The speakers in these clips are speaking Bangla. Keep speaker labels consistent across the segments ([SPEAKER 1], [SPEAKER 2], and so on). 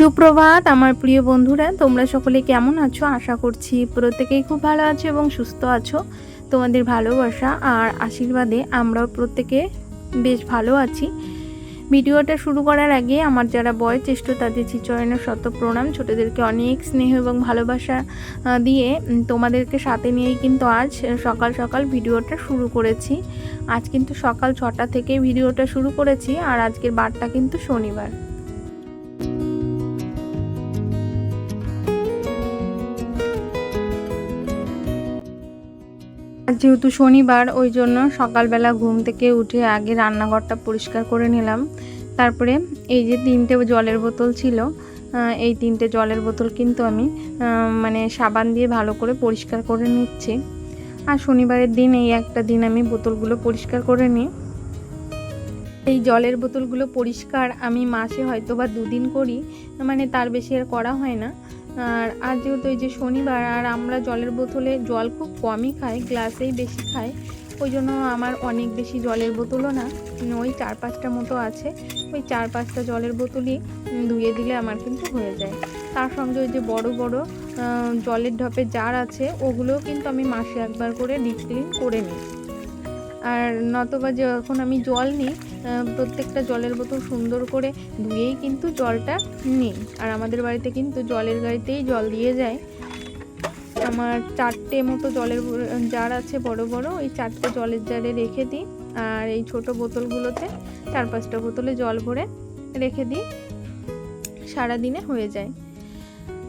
[SPEAKER 1] সুপ্রভাত আমার প্রিয় বন্ধুরা, তোমরা সকলে কেমন আছো? আশা করছি প্রত্যেকেই খুব ভালো আছো এবং সুস্থ আছো। তোমাদের ভালোবাসা আর আশীর্বাদে আমরাও প্রত্যেকে বেশ ভালো আছি। ভিডিওটা শুরু করার আগে আমার যারা বয়োজ্যেষ্ঠ তাদের শ্রীচরণের শত প্রণাম। ছোটদেরকে অনেক স্নেহ এবং ভালোবাসা দিয়ে তোমাদেরকে সাথে নিয়েই কিন্তু আজ সকাল সকাল ভিডিওটা শুরু করেছি। আজ কিন্তু সকাল 6টা থেকে ভিডিওটা শুরু করেছি আর আজকের বারটা কিন্তু শনিবার। যেহেতু শনিবার ওই জন্য সকালবেলা ঘুম থেকে উঠে আগে রান্নাঘরটা পরিষ্কার করে নিলাম। তারপরে এই যে 3টে জলের বোতল ছিল, এই 3টে জলের বোতল কিন্তু আমি সাবান দিয়ে ভালো করে পরিষ্কার করে নিচ্ছি। আর শনিবারের দিন এই একটা দিন আমি বোতলগুলো পরিষ্কার করে নিই। এই জলের বোতলগুলো পরিষ্কার আমি মাসে হয়তো বা 2 দিন করি, তার বেশি আর করা হয় না। আর যেহেতু এই যে শনিবার আর আমরা জলের বোতলে জল খুব কমই খাই, গ্লাসেই বেশি খাই, ওই জন্য আমার অনেক বেশি জলের বোতলও না, ওই 4-5টা মতো আছে। ওই 4-5টা জলের বোতলই ধুয়ে দিলে আমার কিন্তু হয়ে যায়। তার সঙ্গে ওই যে বড় বড় জলের ঢপের জার আছে, ওগুলোও কিন্তু আমি মাসে একবার করে ডিপ ক্লিন করে নিই। আর নতবা যখন আমি জল নিই, প্রত্যেকটা জলের বোতল সুন্দর করে ধুয়েই কিন্তু জলটা নিই। আর আমাদের বাড়িতে কিন্তু জলের গাড়িতেই জল দিয়ে যায়। আমার 4টে মতো জলের জার আছে বড় বড়, ওই 4টে জলের জারে রেখে দিই। আর এই ছোট বোতলগুলোতে 4-5টা বোতলে জল ভরে রেখে দিই, সারাদিনে হয়ে যায়।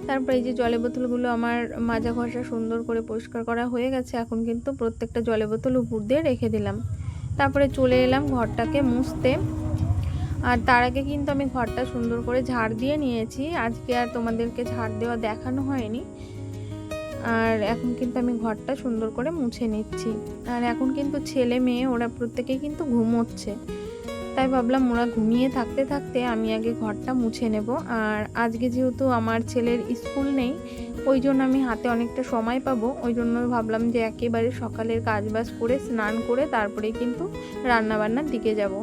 [SPEAKER 1] তারপরে এই যে জলের বোতলগুলো আমার মাজা ঘষা সুন্দর করে পরিষ্কার করা হয়ে গেছে। এখন কিন্তু প্রত্যেকটা জলের বোতল উপর দিয়ে রেখে দিলাম। তারপরে চলে এলাম ঘরটাকে মুছতে। আর তার আগে কিন্তু আমি ঘরটা সুন্দর করে ঝাড় দিয়ে নিয়েছি। আজকে আর তোমাদেরকে ঝাড় দেওয়া দেখানো হয়নি। আর এখন কিন্তু আমি ঘরটা সুন্দর করে মুছে নিচ্ছি। আর এখন কিন্তু ছেলে মেয়ে ওরা প্রত্যেকেই কিন্তু ঘুমোচ্ছে, তাই ভাবলাম ওরা ঘুমিয়ে থাকতে থাকতে আমি আগে ঘরটা মুছে নেব। আর আজকে যেহেতু আমার ছেলের স্কুল নেই, ওই জন্য আমি হাতে অনেকটা সময় পাবো, ওই জন্য ভাবলাম যে একেবারে সকালের কাজবাজ করে স্নান করে তারপরেই কিন্তু রান্নাবান্নার দিকে যাব।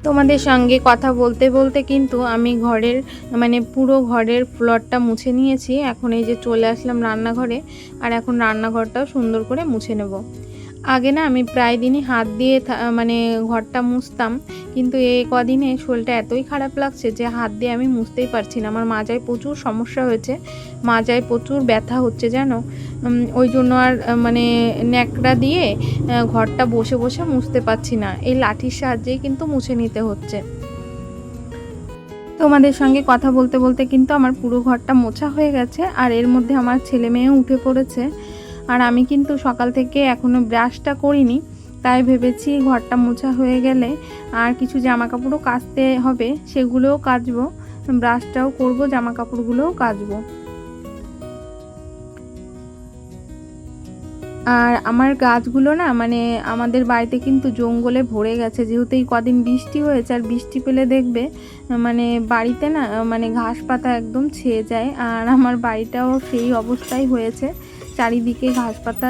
[SPEAKER 1] তোমাদের সঙ্গে কথা বলতে বলতে কিন্তু আমি ঘরের পুরো ঘরের ফ্লোরটা মুছে নিয়েছি। এখন এই যে চলে আসলাম রান্নাঘরে, আর এখন রান্নাঘরটাও সুন্দর করে মুছে নেব। আগে না আমি প্রায় দিনই হাত দিয়ে ঘরটা মুছতাম, কিন্তু এই কদিনে শরীরটা এতই খারাপ লাগছে যে হাত দিয়ে আমি মুছতেই পারছি না। আমার মাজায় প্রচুর সমস্যা হয়েছে, মাজায় প্রচুর ব্যথা হচ্ছে জানো। ওই জন্য আর ন্যাকড়া দিয়ে ঘরটা বসে বসে মুছতে পারছি না, এই লাঠির সাহায্যেই কিন্তু মুছে নিতে হচ্ছে। তোমাদের সঙ্গে কথা বলতে বলতে কিন্তু আমার পুরো ঘরটা মোছা হয়ে গেছে। আর এর মধ্যে আমার ছেলে মেয়েও উঠে পড়েছে। আর আমি কিন্তু সকাল থেকে এখনও ব্রাশটা করিনি, তাই ভেবেছি ঘরটা মোছা হয়ে গেলে আর কিছু জামা কাপড়ও কাচতে হবে, সেগুলোও কাচবো, ব্রাশটাও করব, জামা কাপড়গুলোও কাচবো। আর আমার গাছগুলো না আমাদের বাড়িতে কিন্তু জঙ্গলে ভরে গেছে, যেহেতু এই কদিন বৃষ্টি হয়েছে। আর বৃষ্টি পেলে দেখবে বাড়িতে না ঘাস পাতা একদম ছেয়ে যায়। আর আমার বাড়িটাও সেই অবস্থাই হয়েছে, চারিদিকে ঘাস পাতা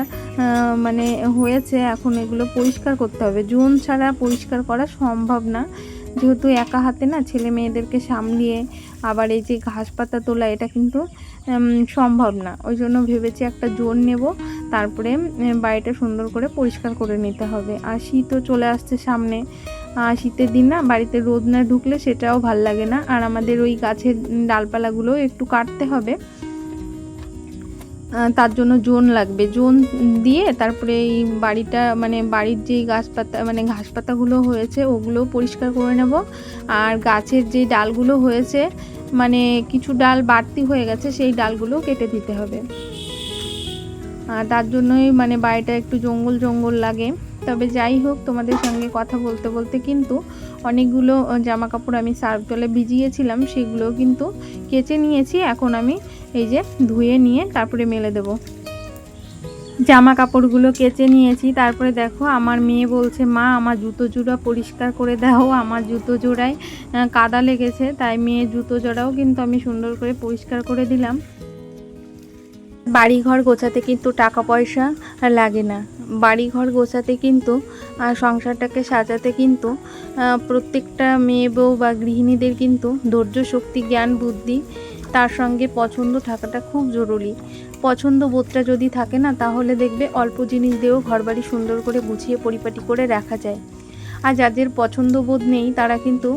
[SPEAKER 1] হয়েছে। এখন এগুলো পরিষ্কার করতে হবে, জুন ছাড়া পরিষ্কার করা সম্ভব না, যেহেতু একা হাতে না ছেলে মেয়েদেরকে সামলিয়ে আবার এই যে ঘাস পাতা তোলা, এটা কিন্তু সম্ভব না। ওই জন্য ভেবেছি একটা জোন নেব, তারপরে বাড়িটা সুন্দর করে পরিষ্কার করে নিতে হবে। আর শীতও চলে আসছে সামনে, শীতের দিন না বাড়িতে রোদ না ঢুকলে সেটাও ভাল লাগে না। আর আমাদের ওই গাছের ডালপালাগুলো একটু কাটতে হবে, তার জন্য জোন লাগবে। জোন দিয়ে তারপরে এই বাড়িটা বাড়ির যেই গাছপাতা ঘাস পাতাগুলো হয়েছে ওগুলোও পরিষ্কার করে নেব। আর গাছের যে ডালগুলো হয়েছে কিছু ডাল বাড়তি হয়ে গেছে, সেই ডালগুলোও কেটে দিতে হবে। আর তার জন্যই বাড়িটা একটু জঙ্গল জঙ্গল লাগে। তবে যাই হোক, তোমাদের সঙ্গে কথা বলতে বলতে কিন্তু অনেকগুলো জামা কাপড় আমি সার্ফ জলে ভিজিয়েছিলাম, সেগুলো কিন্তু কেচে নিয়েছি। এখন আমি এই যে ধুয়ে নিয়ে তারপরে মেলে দেব। জামা কাপড়গুলো কেচে নিয়েছি, তারপরে দেখো আমার মেয়ে বলছে, মা আমার জুতো জোড়া পরিষ্কার করে দাও, আমার জুতো জোড়ায় কাদা লেগেছে। তাই মেয়ের জুতো জোড়াও কিন্তু আমি সুন্দর করে পরিষ্কার করে দিলাম। বাড়িঘর গোছাতে কিন্তু টাকা পয়সা লাগে না। বাড়িঘর গোছাতে কিন্তু সংসারটাকে সাজাতে কিন্তু প্রত্যেকটা মেয়ে বউ বা গৃহিণীদের কিন্তু ধৈর্য, শক্তি, জ্ঞান, বুদ্ধি, তার সঙ্গে পছন্দ থাকাটা খুব জরুরি। পছন্দ বোধটা যদি থাকে না, তাহলে দেখবে অল্প জিনিস দিয়েও ঘরবাড়ি সুন্দর করে গুছিয়ে পরিপাটি করে রাখা যায়। আর যাদের পছন্দ বোধ নেই, তারা কিন্তু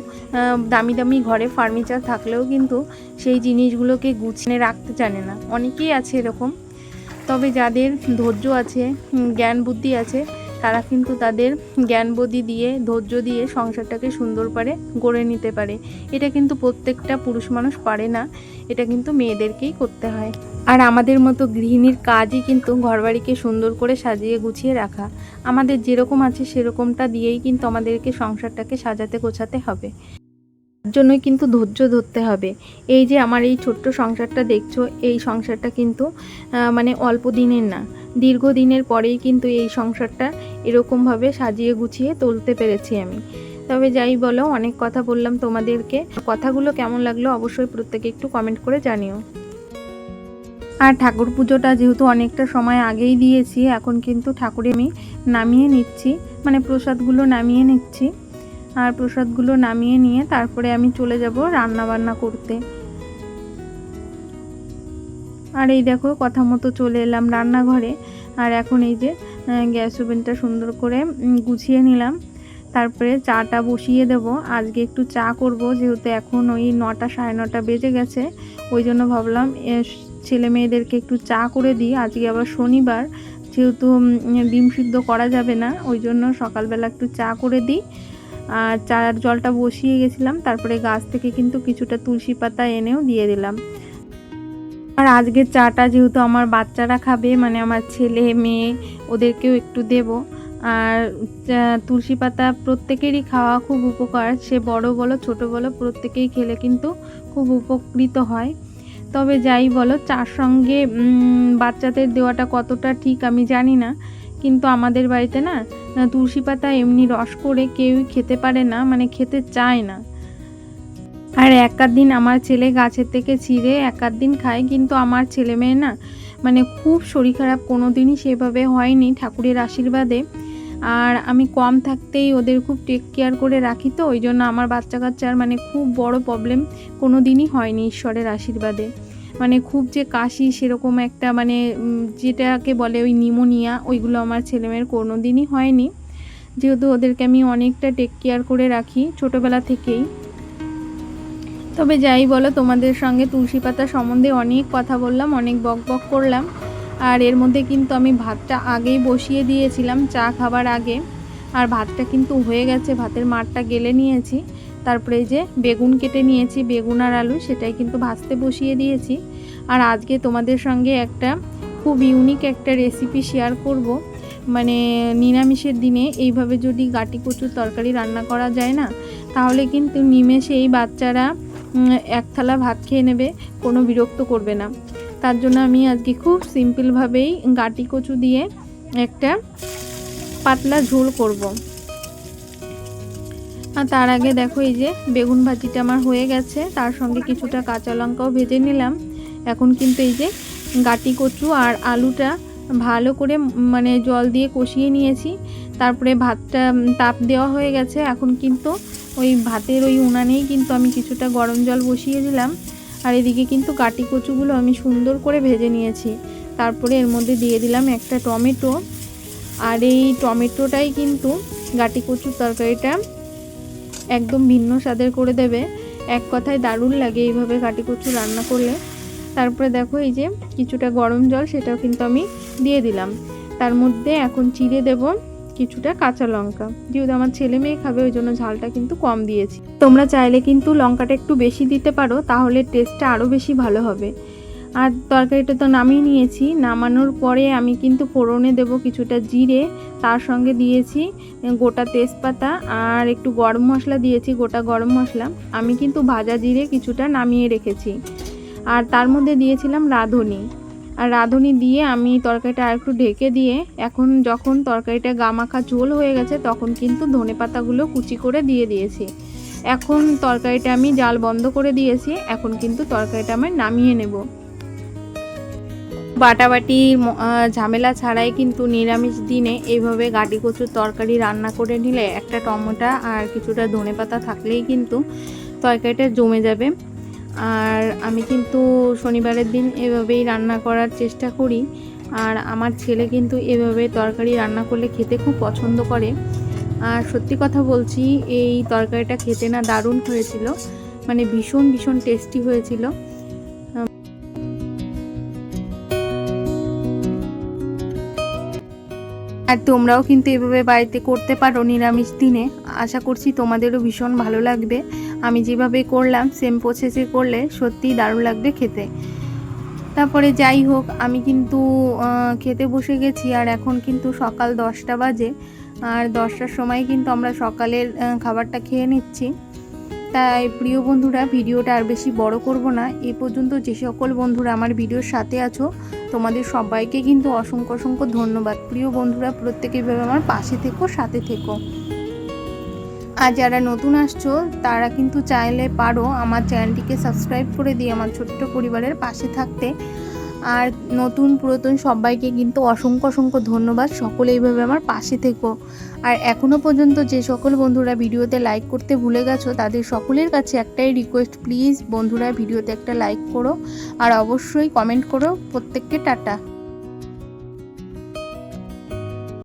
[SPEAKER 1] দামি দামি ঘরে ফার্নিচার থাকলেও কিন্তু সেই জিনিসগুলোকে গুছিয়ে রাখতে জানে না। অনেকেই আছে এরকম। তবে যাদের ধৈর্য আছে, জ্ঞান বুদ্ধি আছে, তারা কিন্তু তাদের জ্ঞান বুদ্ধি দিয়ে, ধৈর্য দিয়ে সংসারটাকে সুন্দর করে গড়ে নিতে পারে। এটা কিন্তু প্রত্যেকটা পুরুষ মানুষ পারে না, এটা কিন্তু মেয়েদেরকেই করতে হয়। আর আমাদের মতো গৃহিণীর কাজই কিন্তু ঘরবাড়িকে সুন্দর করে সাজিয়ে গুছিয়ে রাখা। আমাদের যেরকম আছে সেরকমটা দিয়েই কিন্তু আমাদেরকে সংসারটাকে সাজাতে গোছাতে হবে। তার জন্যই কিন্তু ধৈর্য ধরতে হবে। এই যে আমার এই ছোট্ট সংসারটা দেখছো, এই সংসারটা কিন্তু মানে অল্প দিনের না, দীর্ঘদিনের পরেই কিন্তু এই সংসারটা এরকমভাবে সাজিয়ে গুছিয়ে তুলতে পেরেছি আমি। তবে যাই বলো, অনেক কথা বললাম তোমাদেরকে। কথাগুলো কেমন লাগলো অবশ্যই প্রত্যেকে একটু কমেন্ট করে জানিও। আর ঠাকুর পুজোটা যেহেতু অনেকটা সময় আগেই দিয়েছি, এখন কিন্তু ঠাকুরে আমি নামিয়ে নিচ্ছি, মানে প্রসাদগুলো নামিয়ে নিচ্ছি। আর প্রসাদগুলো নামিয়ে নিয়ে তারপরে আমি চলে যাব রান্না বান্না করতে। আর এই দেখো কথা মতো চলে এলাম রান্নাঘরে। আর এখন এই যে গ্যাস ওভেনটা সুন্দর করে গুছিয়ে নিলাম। তারপরে চাটা বসিয়ে দেব। আজকে একটু চা করব, যেহেতু এখন ওই 9টা 9:30 বেজে গেছে। ওই জন্য ভাবলাম ছেলে মেয়েদেরকে একটু চা করে দিই। আজকে আবার শনিবার, যেহেতু ডিম সিদ্ধ করা যাবে না, ওই জন্য সকালবেলা একটু চা করে দিই। আর চার জলটা বসিয়ে গেছিলাম, তারপরে গাছ থেকে কিন্তু কিছুটা তুলসী পাতা এনেও দিয়ে দিলাম। আর আজকের চাটা যেহেতু আমার বাচ্চারা খাবে, মানে আমার ছেলে মেয়ে, ওদেরকেও একটু দেব। আর তুলসী পাতা প্রত্যেকেরই খাওয়া খুব উপকার, সে বড় বলো ছোট বলো, প্রত্যেকেই খেলে কিন্তু খুব উপকৃত হয়। তবে যাই বলো, চার সঙ্গে বাচ্চাদের দেওয়াটা কতটা ঠিক আমি জানি না, কিন্তু আমাদের বাড়িতে না তুলসী পাতা এমনি রস করে কেউই খেতে পারে না, মানে খেতে চায় না। আর এক দিন আমার ছেলে গাছের থেকে ছিঁড়ে এক দিন খায়, কিন্তু আমার ছেলে মেয়ে না মানে খুব শরীর খারাপ কোনো দিনই সেভাবে হয়নি ঠাকুরের আশীর্বাদে। আর আমি কম থাকতেই ওদের খুব টেক কেয়ার করে রাখি, তো ওই জন্য আমার বাচ্চা কাচ্চার মানে খুব বড় প্রবলেম কোনো দিনই হয়নি ঈশ্বরের আশীর্বাদে। মানে খুব যে কাশি সেরকম একটা, মানে যেটাকে বলে ওই নিউমোনিয়া, ওইগুলো আমার ছেলেমেয়ের কোনো দিনই হয়নি, যেহেতু ওদেরকে আমি অনেকটা টেক কেয়ার করে রাখি ছোটোবেলা থেকেই। তবে যাই বলো, তোমাদের সঙ্গে তুলসী পাতা সম্বন্ধে অনেক কথা বললাম, অনেক বক বক করলাম। আর এর মধ্যে কিন্তু আমি ভাতটা আগেই বসিয়ে দিয়েছিলাম চা খাবার আগে। আর ভাতটা কিন্তু হয়ে গেছে, ভাতের মাড়টা গেলে নিয়েছি। তারপরে এই যে বেগুন কেটে নিয়েছি, বেগুন আর আলু, সেটাই কিন্তু ভাজতে বসিয়ে দিয়েছি। আর আজকে তোমাদের সঙ্গে একটা খুব ইউনিক একটা রেসিপি শেয়ার করব। মানে নিরামিষের দিনে এইভাবে যদি গাটি কচুর তরকারি রান্না করা যায় না, তাহলে কিন্তু নিমেষেই বাচ্চারা এক থালা ভাত খেয়ে নেবে, কোনো বিরক্ত করবে না। তার জন্য আমি আজকে খুব সিম্পলভাবেই গাটি কচু দিয়ে একটা পাতলা ঝোল করব। আর তার আগে দেখো, এই যে বেগুন ভাজিটা আমার হয়ে গেছে, তার সঙ্গে কিছুটা কাঁচা লঙ্কাও ভেজে নিলাম। এখন কিন্তু এই যে গাটি কচু আর আলুটা ভালো করে মানে জল দিয়ে কষিয়ে নিয়েছি। তারপরে ভাতটা তাপ দেওয়া হয়ে গেছে। এখন কিন্তু ওই ভাতের ওই উনানেই কিন্তু আমি কিছুটা গরম জল বসিয়ে দিলাম। আর এদিকে কিন্তু গাটি কচুগুলো আমি সুন্দর করে ভেজে নিয়েছি। তারপরে এর মধ্যে দিয়ে দিলাম একটা টমেটো। আর এই টমেটোটাই কিন্তু গাটি কচুর তরকারিটা একদম ভিন্ন স্বাদের করে দেবে। এক কথায় দারুণ লাগে এইভাবে গাটি কচু রান্না করলে। তারপরে দেখো, এই যে কিছুটা গরম জল, সেটাও কিন্তু আমি দিয়ে দিলাম। তার মধ্যে এখন চিড়ে দেব কিছুটা কাঁচা লঙ্কা, যেহেতু আমার ছেলে মেয়ে খাবে ওই জন্য ঝালটা কিন্তু কম দিয়েছি। তোমরা চাইলে কিন্তু লঙ্কাটা একটু বেশি দিতে পারো, তাহলে টেস্টটা আরও বেশি ভালো হবে। আর তরকারিটা তো নামিয়ে নিয়েছি। নামানোর পরে আমি কিন্তু ফোড়নে দেব কিছুটা জিরে, তার সঙ্গে দিয়েছি গোটা তেজপাতা আর একটু গরম মশলা দিয়েছি, গোটা গরম মশলা। আমি কিন্তু ভাজা জিরে কিছুটা নামিয়ে রেখেছি। আর তার মধ্যে দিয়েছিলাম রাঁধুনি। আর রাঁধুনি দিয়ে আমি তরকারিটা আর একটু ঢেকে দিয়ে, এখন যখন তরকারিটা গামাখা ঝোল হয়ে গেছে, তখন কিন্তু ধনেপাতাগুলো কুচি করে দিয়ে দিয়েছি। এখন তরকারিটা আমি জাল বন্ধ করে দিয়েছি। এখন কিন্তু তরকারিটা আমি নামিয়ে নেব। বাটাবাটির ঝামেলা ছাড়াই কিন্তু নিরামিষ দিনে এইভাবে গাটি কচুর তরকারি রান্না করে নিলে একটা টমেটো আর কিছুটা ধনেপাতা থাকলেই কিন্তু তরকারিটা জমে যাবে। আর আমি কিন্তু শনিবারের দিন এভাবেই রান্না করার চেষ্টা করি। আর আমার ছেলে কিন্তু এভাবে তরকারি রান্না করলে খেতে খুব পছন্দ করে। আর সত্যি কথা বলছি, এই তরকারিটা খেতে না দারুণ হয়েছিল, মানে ভীষণ ভীষণ টেস্টি হয়েছিল। আর তোমরাও কিন্তু এভাবে বাড়িতে করতে পারো নিরামিষ দিনে। আশা করছি তোমাদেরও ভীষণ ভালো লাগবে। আমি যেভাবে করলাম সেম প্রসেসে করলে সত্যিই দারুণ লাগবে খেতে। তারপরে যাই হোক, আমি কিন্তু খেতে বসে গেছি। আর এখন কিন্তু সকাল 10টা বাজে। আর 10টার সময় কিন্তু আমরা সকালের খাবারটা খেয়ে নিচ্ছি। তাই প্রিয় বন্ধুরা, ভিডিওটা আর বেশি বড় করব না। এই পর্যন্ত যে সকল বন্ধুরা আমার ভিডিওর সাথে আছো, তোমাদের সবাইকে কিন্তু অসংখ্য অসংখ্য ধন্যবাদ। প্রিয় বন্ধুরা, প্রত্যেকে এভাবে আমার পাশে থেকো, সাথে থেকো। আর যারা নতুন আসছো তারা কিন্তু চাইলে পারো আমার চ্যানেলটিকে সাবস্ক্রাইব করে দিয়ে আমার ছোট্ট পরিবারের পাশে থাকতে। আর নতুন পুরাতন সবাইকে কিন্তু অসংখ্য অসংখ্য ধন্যবাদ। সকলে এইভাবে আমার পাশে থেকো। আর এখনও পর্যন্ত যে সকল বন্ধুরা ভিডিওতে লাইক করতে ভুলে গেছো, তাদের সকলের কাছে একটাই রিকোয়েস্ট, প্লিজ বন্ধুরা ভিডিওতে একটা লাইক করো আর অবশ্যই কমেন্ট করো। প্রত্যেককে টাটা।